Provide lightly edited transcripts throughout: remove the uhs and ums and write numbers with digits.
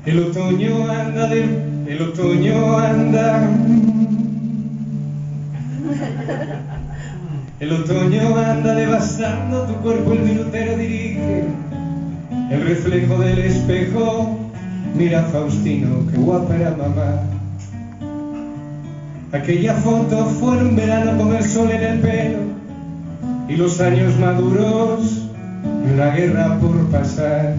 El otoño anda el otoño anda. El otoño anda devastando tu cuerpo, el minutero dirige el reflejo del espejo. Mira, Faustino, qué guapa era mamá. Aquella foto fue en un verano con el sol en el pelo y los años maduros y una guerra por pasar.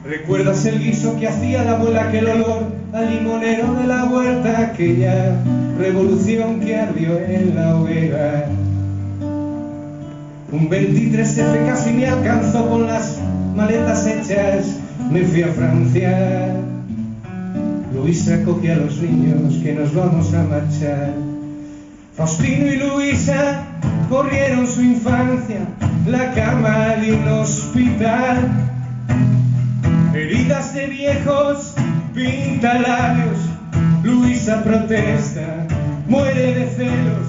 ¿Recuerdas el guiso que hacía la abuela, aquel olor al limonero de la huerta, aquella revolución que ardió en la hoguera? Un 23F casi me alcanzó con las maletas hechas, me fui a Francia. Luisa coge a los niños que nos vamos a marchar. Faustino y Luisa corrieron su infancia, la cama de un hospital. Heridas de viejos pintalabios, Luisa protesta, muere de celos.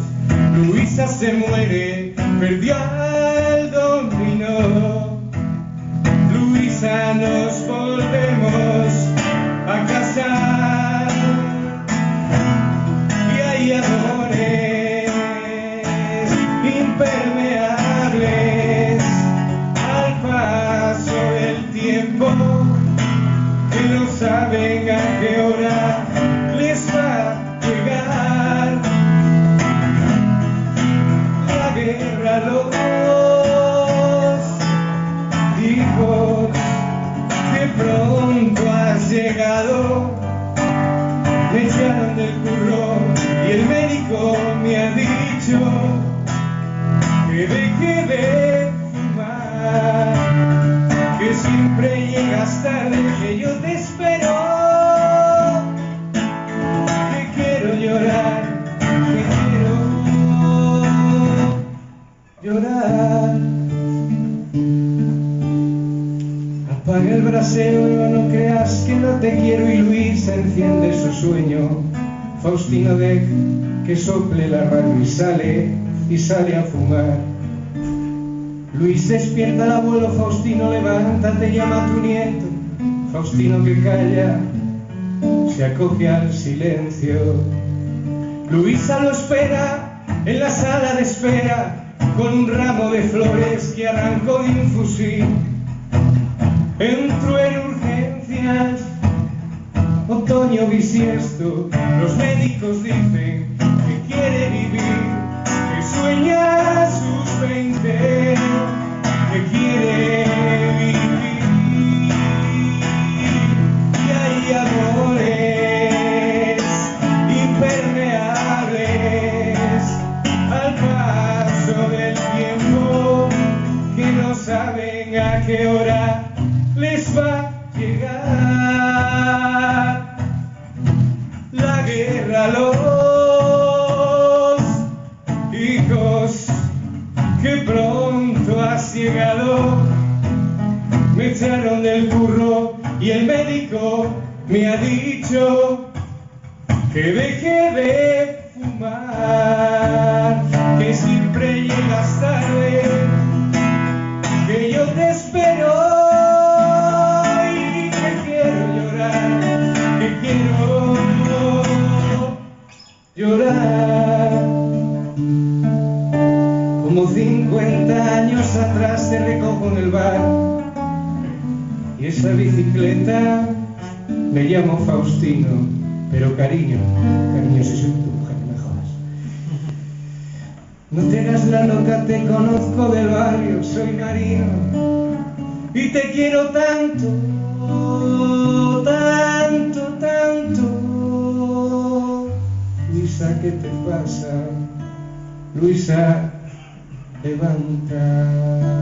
Luisa se muere, perdió al dominó. Luisa, nos volvemos a casar y hay amores impermeables al paso del tiempo, que no saben a qué hora les va a llegar la guerra. Los hijos, de pronto has llegado, me echaron del curro y el médico me ha dicho que deje de fumar, que siempre llegas tarde, que yo te espero, que quiero llorar, que quiero llorar. Apaga el brasero, no creas que no te quiero, y Luisa enciende su sueño. Faustino deja que sople la radio y sale a fumar. Luis despierta al abuelo, Faustino levántate, llama a tu nieto. Faustino, que calla, se acoge al silencio. Luisa lo espera en la sala de espera, con un ramo de flores que arrancó de un fusil. Entró en urgencias, otoño bisiesto, los médicos dicen que quiere vivir, que sueña sus 20, que quiere vivir, y hay amores impermeables al paso del tiempo, que no saben a qué hora les va a llegar la guerra. Los hijos, que pronto has llegado, me echaron del curro y el médico me ha dicho que deje de fumar, que siempre llegas tarde, que yo te espero. Llorar. Como 50 años atrás te recojo en el bar, y esa bicicleta me llamo Faustino, pero cariño, si soy tu mujer, no me jodas. No te hagas la loca, te conozco del barrio, soy marino y te quiero tanto, tanto, tanto. Luisa, ¿qué te pasa? Luisa, levanta.